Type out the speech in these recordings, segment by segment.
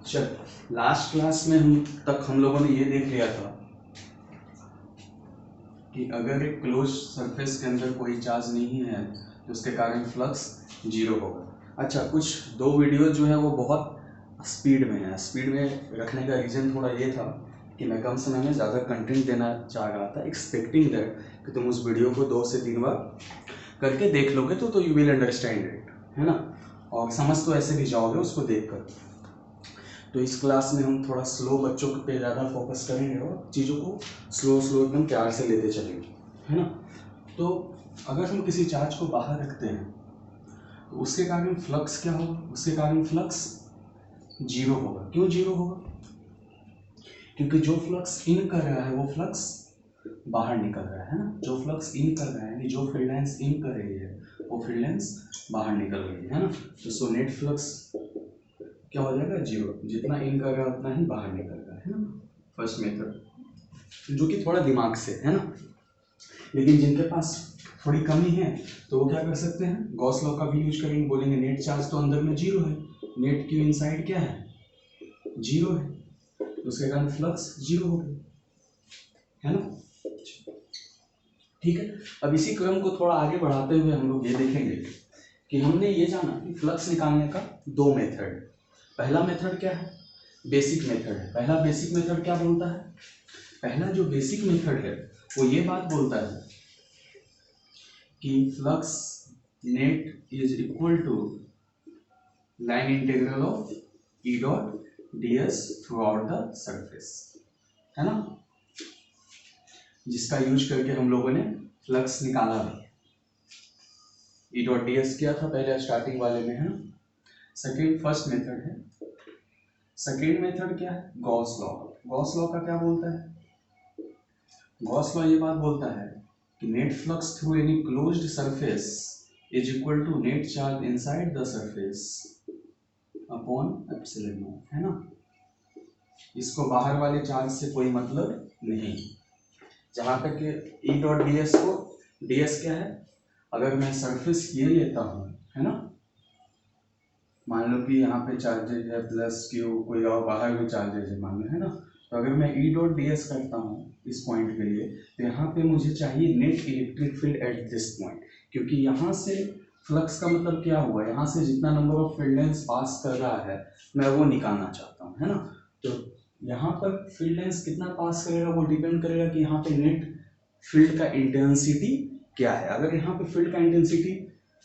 चल, last class में हम लोगों ने ये देख लिया था कि अगर एक क्लोज सरफेस के अंदर कोई चार्ज नहीं है तो उसके कारण फ्लक्स जीरो होगा। अच्छा, कुछ दो वीडियो जो है वो बहुत स्पीड में है। स्पीड में रखने का रीज़न थोड़ा ये था कि मैं कम समय में ज़्यादा कंटेंट देना चाह रहा था, एक्सपेक्टिंग दैट कि तुम उस वीडियो को 2 से 3 बार करके देख लोगे तो यू विल अंडरस्टैंड इट, है ना। और समझ तो ऐसे भी जाओगे उसको देख कर। तो इस क्लास में हम थोड़ा स्लो बच्चों पे ज़्यादा फोकस करेंगे और चीज़ों को स्लो स्लो एकदम प्यार से लेते चलेंगे, है ना। तो अगर हम किसी चार्ज को बाहर रखते हैं तो उसके कारण फ्लक्स क्या होगा? उसके कारण फ्लक्स जीरो होगा। क्यों जीरो होगा? क्योंकि जो फ्लक्स इन कर रहा है वो फ्लक्स बाहर निकल रहा है ना। जो फ्लक्स इन कर रहा है यानी जो फील्ड लाइंस इन कर रही है वो फील्ड लाइंस बाहर निकल रही है ना। तो सो नेट फ्लक्स क्या हो जाएगा? जीरो। जितना इन कर रहा है उतना ही बाहर निकल रहा है ना। फर्स्ट मेथड, जो कि थोड़ा दिमाग से है ना। लेकिन जिनके पास थोड़ी कमी है तो वो क्या कर सकते हैं? गॉस लॉ का भी यूज करेंगे। बोलेंगे नेट चार्ज तो अंदर में जीरो है, नेट क्यू इनसाइड क्या है? जीरो है, तो उसके कारण फ्लक्स जीरो हो गया, है ना। ठीक है, अब इसी क्रम को थोड़ा आगे बढ़ाते हुए हम लोग ये देखेंगे कि हमने ये जाना कि फ्लक्स निकालने का दो मेथड। पहला मेथड क्या है? बेसिक मेथड है। पहला बेसिक मेथड क्या बोलता है? पहला जो बेसिक मेथड है वो ये बात बोलता है कि flux net is equal to line integral of E dot D S throughout the surface, है ना। जिसका यूज करके हम लोगों ने फ्लक्स निकाला भी। ई डॉट डी एस किया था पहले स्टार्टिंग वाले में, है ना। सेकेंड फर्स्ट मेथड है। सेकेंड मेथड क्या है? Gauss law. गॉस लॉ का क्या बोलता है? गॉस लॉ ये बात बोलता है कि net flux through any closed surface is equal to net charge inside the surface upon epsilon naught, है ना। इसको बाहर वाले चार्ज से कोई मतलब नहीं। जहां तक ई डॉट डी एस को, डी एस क्या है? अगर मैं सरफेस ये लेता हूँ, है ना, मान लो कि यहाँ पे चार्जेज है प्लस क्यू, कोई और बाहर में चार्जेज है मान लो, है ना। तो अगर मैं ई डॉट डी एस करता हूँ इस पॉइंट के लिए तो यहाँ पे मुझे चाहिए net electric field at this point, क्योंकि यहाँ से फ्लक्स का मतलब क्या हुआ? यहाँ से जितना number of field lines pass कर रहा है मैं वो निकालना चाहता हूँ, है ना। तो यहाँ पर फील्ड लाइंस कितना पास करेगा वो डिपेंड करेगा कि यहाँ पे नेट फील्ड का इंटेंसिटी क्या है। अगर यहाँ पे फील्ड का इंटेंसिटी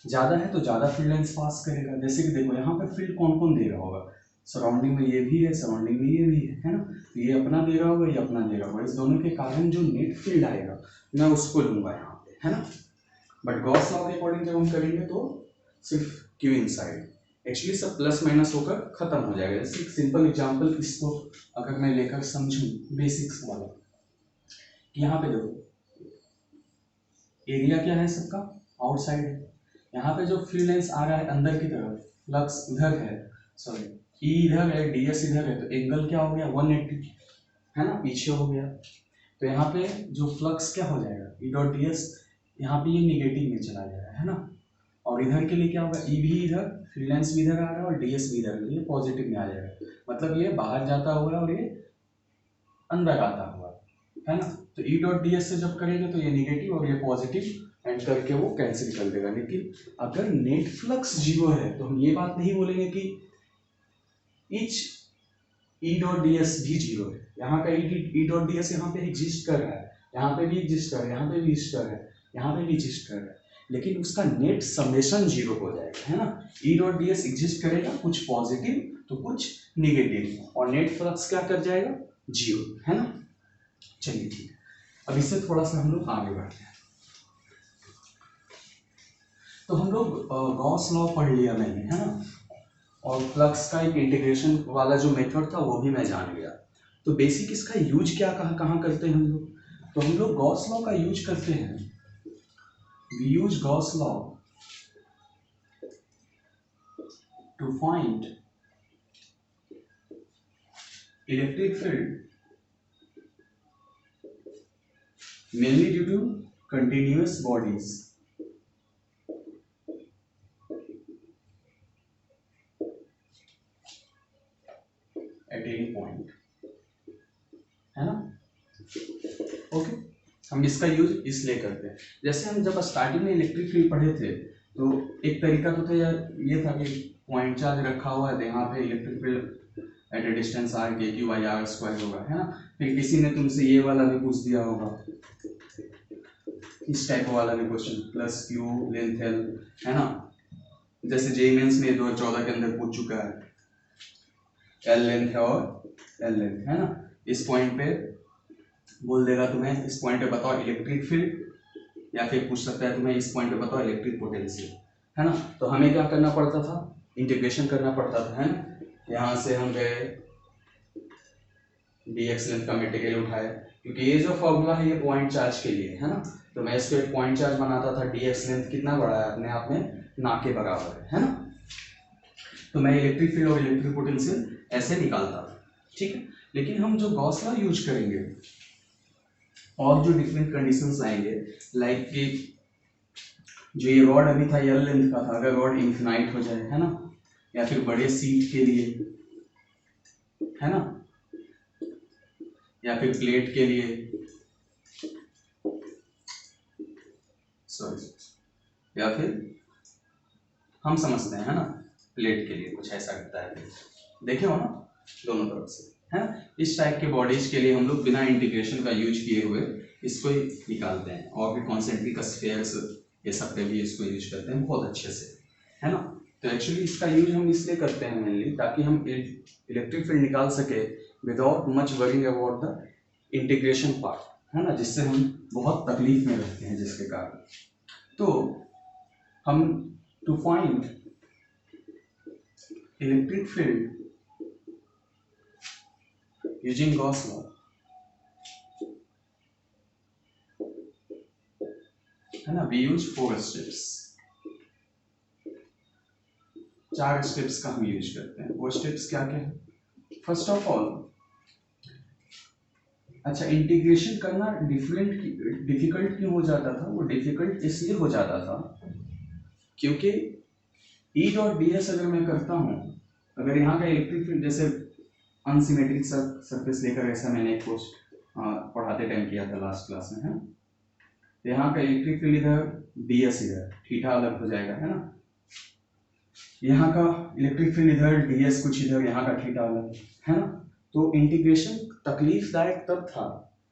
ज़्यादा है तो ज़्यादा फील्ड लाइंस पास करेगा। जैसे कि देखो यहाँ पे फील्ड कौन कौन दे रहा होगा? सराउंडिंग में ये भी है, सराउंडिंग में ये भी है ना। तो ये अपना दे रहा होगा, ये अपना दे रहा होगा। इस दोनों के कारण जो नेट फील्ड आएगा मैं उसको लूंगा यहाँ पे, है ना। बट गॉस लॉ के अकॉर्डिंग जब हम करेंगे तो सिर्फ क्यू इनसाइड, एक्चुअली सब प्लस माइनस होकर खत्म हो जाएगा। जैसे एक सिंपल एग्जांपल इसको अगर मैं लेकर समझूं बेसिक्स वाला, कि यहाँ पे देखो एरिया क्या है सबका? आउटसाइड है। यहाँ पे जो फील्ड लाइंस आ रहा है अंदर की तरफ, फ्लक्स इधर है, सॉरी ई इधर है, डीएस इधर है, तो एंगल क्या हो गया? 180, है ना, पीछे हो गया। तो यहाँ पे जो फ्लक्स क्या हो जाएगा? ई डॉट डी एस, यहाँ पे ये निगेटिव में चला जाएगा, है ना। और इधर के लिए क्या होगा? ई भी इधर, फील्ड लाइंस भी इधर आ रहा है और डीएस भी इधर, ये पॉजिटिव में आ जाएगा। मतलब ये बाहर जाता हुआ और ये अंदर आता हुआ, है ना। तो ई डॉट डी एस से जब करेंगे तो ये निगेटिव और ये पॉजिटिव एंड करके वो कैंसिल कर देगा। लेकिन अगर नेट फ्लक्स जीरो है तो हम ये बात नहीं बोलेंगे कि इच ई डॉट डी एस भी जीरो है। यहाँ का ई डॉट डी एस यहाँ पे एग्जिस्ट कर रहा है, यहाँ पे भी एग्जिस्ट कर रहा है, यहाँ पे भी एग्जिस्ट कर रहा है, यहाँ पे भी एग्जिस्ट कर रहा है, लेकिन उसका नेट समेशन जीरो हो जाएगा, है ना। ई डॉट डी एस एग्जिस्ट करेगा, कुछ पॉजिटिव तो कुछ निगेटिव, और नेट फ्लक्स क्या कर जाएगा? जीरो, है ना। चलिए ठीक है, अब इससे थोड़ा सा हम लोग आगे बढ़ते हैं। तो हम लोग गॉस लॉ पढ़ लिया मैंने, है ना, और फ्लक्स का एक इंटीग्रेशन वाला जो मेथड था वो भी मैं जान गया। तो बेसिक इसका यूज क्या कहाँ कहाँ करते हैं हम लोग? तो हम लोग गॉस लॉ का यूज करते हैं। We use Gauss law to find electric field mainly due to continuous bodies. At any point, है ना। ओके, हम इसका यूज इसलिए करते हैं, जैसे हम जब स्टार्टिंग में इलेक्ट्रिक फील्ड पढ़े थे तो एक तरीका तो था यार, ये था कि पॉइंट चार्ज रखा हुआ है, यहाँ पे electric field at a distance R K Q by R square होगा, है ना। फिर किसी ने तुमसे ये वाला भी पूछ दिया होगा, इस टाइप वाला भी question, plus Q length L, है ना। जैसे जेईई मेंस में 2014 के अंदर पूछ चुका है, एल लेंथ है और एल लेंथ, है ना। इस पॉइंट पे बोल देगा तुम्हें, इस पॉइंट पे बताओ इलेक्ट्रिक फील्ड, या फिर पूछ सकता है तुम्हें इस पॉइंट पे बताओ इलेक्ट्रिक पोटेंशियल, है ना। तो हमें क्या करना पड़ता था, इंटीग्रेशन करना पड़ता था, है ना। यहाँ से हम गए dx लेंथ का मटेरियल उठाया, क्योंकि ये जो फॉर्मूला है ये पॉइंट चार्ज के लिए है ना, तो मैं इसको एक पॉइंट चार्ज बनाता था, dx लेंथ कितना बड़ा है अपने आप में ना के बराबर है ना। तो मैं इलेक्ट्रिक फील्ड और इलेक्ट्रिक पोटेंशियल ऐसे निकालता था, ठीक है। लेकिन हम जो गॉस लॉ यूज करेंगे और जो डिफरेंट कंडीशंस आएंगे, लाइक कि जो ये रॉड अभी था एल लेंथ का था, अगर रॉड इन्फिनाइट हो जाए, है ना, या फिर बड़े सीट के लिए, है ना, या फिर प्लेट के लिए, सॉरी, या फिर हम समझते हैं, है ना, प्लेट के लिए कुछ ऐसा करता है, देखे हो ना दोनों तरफ से, है ना। इस टाइप के बॉडीज के लिए हम लोग बिना इंटीग्रेशन का यूज किए हुए इसको ही निकालते हैं, और भी कॉन्सेंट्रिक स्फीयर्स ये सब पे भी इसको यूज करते हैं बहुत अच्छे से, है ना। तो एक्चुअली इसका यूज हम इसलिए करते हैं मेनली, ताकि हम इलेक्ट्रिक फील्ड निकाल सके without much worrying about the integration part, है ना, जिससे हम बहुत तकलीफ में रहते हैं जिसके कारण। तो हम to find electric field using Gauss law, है ना, वी यूज 4 स्टेप्स, 4 स्टेप्स का हम यूज करते हैं। वो स्टेप्स क्या क्या है? फर्स्ट ऑफ ऑल, अच्छा, इंटीग्रेशन करना डिफिकल्ट क्यों हो जाता था? वो डिफिकल्ट इसलिए हो जाता था क्योंकि ई डॉट डी एस अगर मैं करता हूँ, अगर यहाँ का इलेक्ट्रिक फील्ड जैसे अनसिमेट्रिक सरफेस लेकर, ऐसा मैंने एक कोर्स पढ़ाते टाइम किया था लास्ट क्लास में, है ना। यहाँ का इलेक्ट्रिक फील्ड इधर, डी एस इधर, थीटा अलग हो जाएगा, है ना। यहाँ का इलेक्ट्रिक फील्ड इधर, डी एस कुछ इधर, यहाँ का थीटा अलग, है ना। तो इंटीग्रेशन तकलीफदायक तब था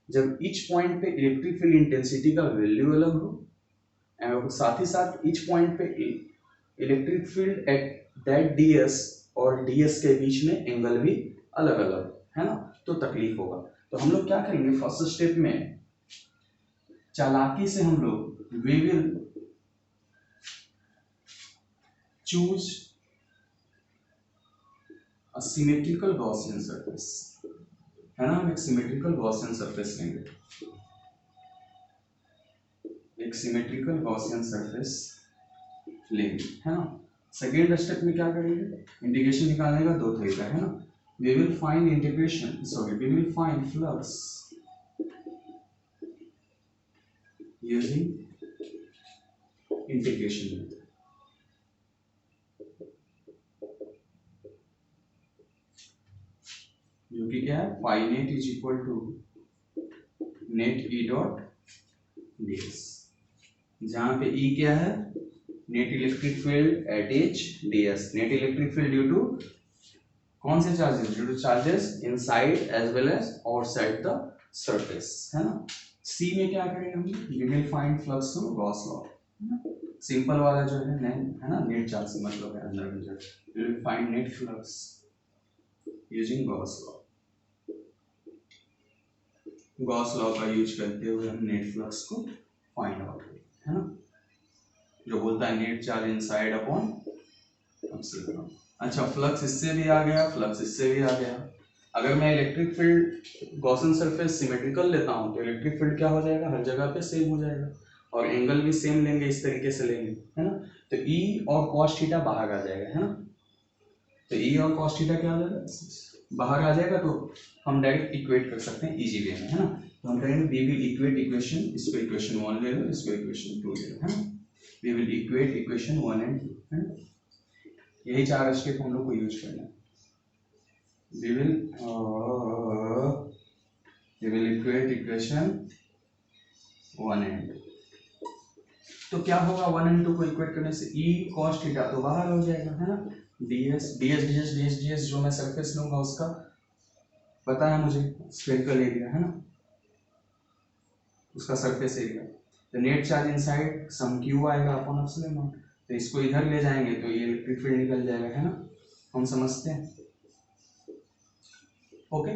जब ईच पॉइंट पे इलेक्ट्रिक फील्ड इंटेंसिटी का वैल्यू अलग हो, और साथ ही साथ ईच पॉइंट पे electric field at that DS और डीएस के बीच में एंगल भी अलग अलग, है ना। तो तकलीफ होगा। तो हम लोग क्या करेंगे, फर्स्ट स्टेप में चालाकी से हम लोग we will choose a symmetrical Gaussian surface, है ना। हम एक सिमेट्रिकल गॉसियन सरफेस लेंगे, एक सिमेट्रिकल गॉसियन सरफेस लेंगे, है ना। सेकेंड स्टेप में क्या करेंगे, इंटीग्रेशन निकालने का 2 तरीका है ना। We will find integration, sorry, we will find flux using integration method, जो कि क्या है, phi net is equal to net E dot DS, जहां पे ई क्या है, net electric field at each DS, net electric field due to कौन से charges, due to charges inside as well as outside the surface, है ना। C में क्या करेंगे हम, we will find flux through Gauss law, simple वाला जो है ना, नेट चार्ज से मतलब है अंदर में, we will find net flux using Gauss law, Gauss law का यूज करते हुए हम नेट फ्लक्स को फाइंड आउट करेंगे, है ना, जो बोलता है net charge inside upon epsilon. अच्छा, फ्लक्स इससे भी आ गया, फ्लक्स इससे भी आ गया। अगर मैं electric field Gaussian surface symmetrical लेता हूं तो इलेक्ट्रिक फील्ड क्या हो जाएगा, हर जगह पे सेम हो जाएगा, और एंगल भी सेम लेंगे, इस तरीके से लेंगे, है ना। तो ई और कॉस थीटा बाहर आ जाएगा, है ना। तो ई और कॉस थीटा क्या आ जाएगा, बाहर आ जाएगा, तो हम डायरेक्ट इक्वेट कर सकते हैं इजी वे में, है ना। तो हम करेंगे वी विल इक्वेट इक्वेशन, इसको इक्वेशन 1 ले लो, इसको इक्वेशन 2 ले लो, है ना। We will equate equation 1 and 2, है ना। यही 4 स्टेप हम लोग को यूज करना है। we will equate equation 1 and 2। तो क्या होगा 1 and 2 को इक्वेट करने से e cos थीटा तो बाहर हो जाएगा, है ना। ds जो मैं सरफेस लूंगा उसका पता है मुझे, स्फेरिकल एरिया, है ना, उसका सरफेस एरिया। तो नेट चार्ज इनसाइड सम q आएगा अपॉन एप्सिलॉन नॉट। तो इसको इधर ले जाएंगे तो ये इलेक्ट्रिक फील्ड निकल जाएगा, है ना, हम समझते हैं। ओके,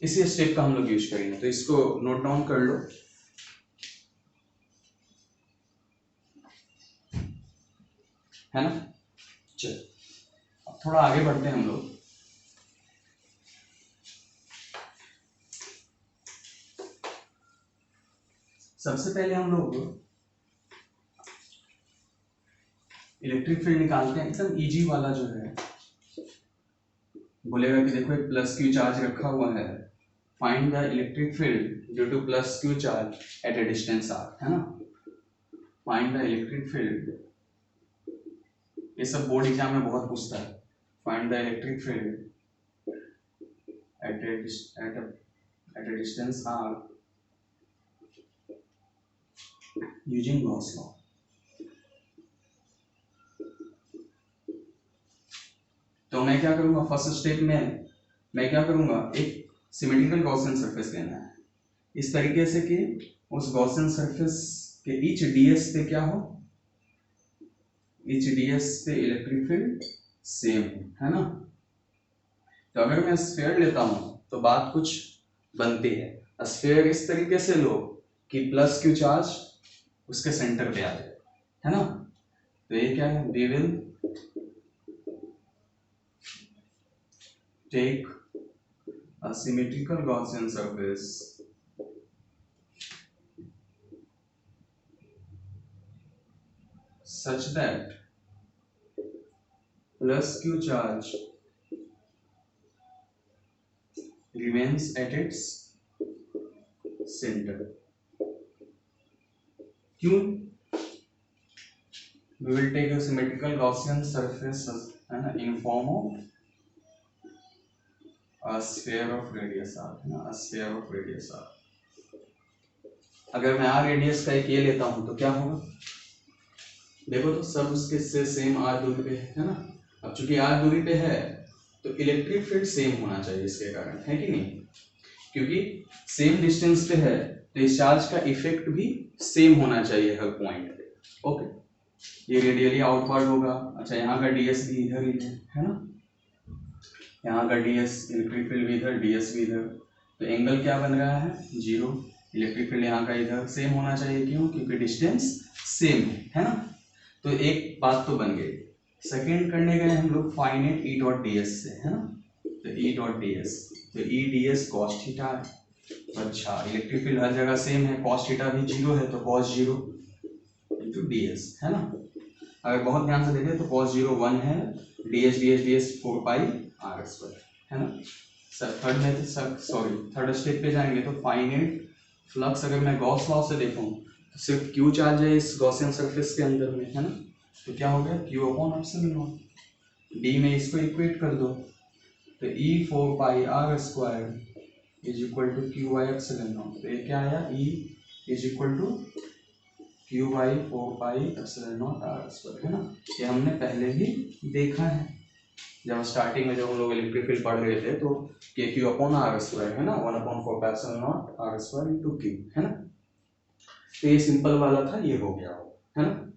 इसी स्टेप का हम लोग यूज करेंगे, तो इसको नोट डाउन कर लो। है ना, चल अब थोड़ा आगे बढ़ते हैं हम लोग। सबसे पहले हम लोग इलेक्ट्रिक फील्ड निकालते हैं, एकदम इजी वाला जो है। बोलेगा कि देखो एक प्लस क्यू चार्ज रखा हुआ है, find the electric field due to plus Q charge at a distance R, है ना। फाइंड द इलेक्ट्रिक फील्ड, ये सब बोर्ड एग्जाम में बहुत पूछता है। Find the electric field at a distance R using Gauss law. तो मैं क्या करूंगा, फर्स्ट स्टेप में मैं क्या करूंगा, एक सिमेट्रिकल गॉसियन सरफेस लेना है इस तरीके से कि उस गॉसियन सरफेस के ईच डीएस पे क्या हो, ईच डीएस पे इलेक्ट्रिक फील्ड सेम है ना। तो अगर मैं स्फीयर लेता हूं तो बात कुछ बनती है। स्फीयर इस तरीके से लो कि प्लस क्यू चार्ज उसके सेंटर पे आ जाए, है ना। तो ये क्या है, we will take a symmetrical Gaussian surface such that plus q charge remains at its center. क्यों? We will take a symmetrical Gaussian surface in form of a sphere of radius r, है ना, a sphere of radius r। अगर मैं r radius का एक ये लेता हूं तो क्या होगा, देखो तो सब उसके से सेम r दूरी पे है ना। अब चूंकि r दूरी पे है तो इलेक्ट्रिक फील्ड सेम होना चाहिए इसके कारण, है कि नहीं, क्योंकि सेम डिस्टेंस पे है तो इस चार्ज का इफेक्ट भी सेम होना चाहिए हर पॉइंट पे। ओके, ये रेडियली आउटवर्ड होगा। अच्छा, यहाँ का ds भी इधर ही है ना, यहाँ का ds इलेक्ट्रिक फील्ड भी इधर, ds भी इधर, तो एंगल क्या बन रहा है, 0। इलेक्ट्रिक फील्ड यहाँ का इधर सेम होना चाहिए, क्यों, क्योंकि डिस्टेंस सेम है ना। तो एक बात तो बन गई। सेकंड करने गए हम लोग फाइनेट ई डॉट डी एस से, है ना। तो ई डॉट डी एस, तो E D S cos theta है। अच्छा, इलेक्ट्रिक फील्ड हर जगह सेम है, कॉस थीटा भी 0 है तो कॉस 0 इंटू डी एस, है ना। अगर बहुत ध्यान से देखें तो कॉस 0 1 है, D S 4 pi R square, है ना। सर थर्ड स्टेप पे जाएंगे तो फाइनेट फ्लक्स, अगर मैं गॉस लॉ से देखूं तो सिर्फ क्यू चार्ज है इस गॉसियन सरफेस के अंदर में, है ना। तो क्या हो गया, Q upon epsilon naught. D में इसको इक्वेट कर दो तो E 4 pi R square is equal to Q by epsilon naught. तो ये क्या आया, E is equal to Q by 4 pi epsilon naught R square, है ना। ये हमने पहले ही देखा है जब स्टार्टिंग में जब हम लोग इलेक्ट्रिक फील्ड पढ़ रहे थे, तो के क्यू अपॉन आर स्क्वायर, है ना, 1/4 pi epsilon naught R square into Q, है ना। तो ये सिंपल वाला था, ये हो गया, है ना।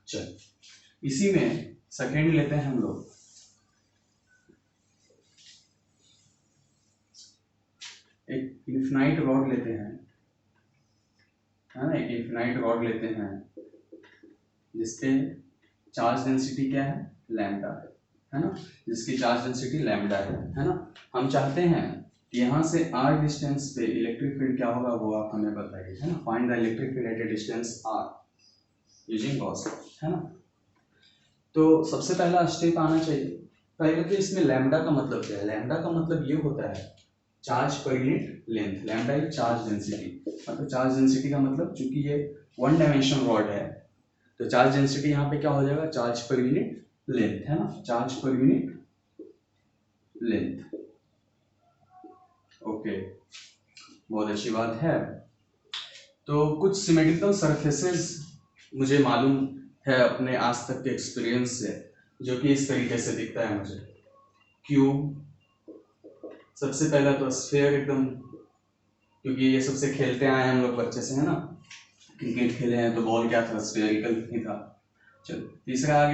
चल, इसी में सेकेंड लेते हैं हम लोग। एक इन्फिनाइट रॉड लेते हैं, है ना, एक इन्फिनाइट रॉड लेते हैं जिसके चार्ज डेंसिटी क्या है, लैम्डा है ना, जिसकी चार्ज डेंसिटी लैम्डा है ना। हम चाहते हैं यहाँ से r डिस्टेंस पे इलेक्ट्रिक फील्ड क्या होगा वो आप हमें बताइए, है ना। Find the electric field at a distance r using Gauss law, है ना। तो सबसे पहला स्टेप आना चाहिए। पहले तो इसमें लैम्डा का मतलब क्या है, लैम्डा का मतलब ये होता है charge per unit length. Lambda is charge density, मतलब चार्ज डेंसिटी का मतलब चूंकि ये 1 डायमेंशन रॉड है तो चार्ज डेंसिटी यहाँ पे क्या हो जाएगा, चार्ज पर यूनिट लेंथ, है ना, charge per unit length. Okay, बहुत अच्छी बात है। तो कुछ सिमेट्रिकल सरफेसेस मुझे मालूम है अपने आज तक के एक्सपीरियंस से, जो कि इस तरीके से दिखता है मुझे। क्यूब, सबसे पहला तो स्फीयर एकदम, क्योंकि ये सबसे खेलते आए हैं हम लोग बच्चे से, है ना, क्रिकेट खेले हैं तो बॉल क्या था, स्फेरिकल ही था। चलो तीसरा आ गया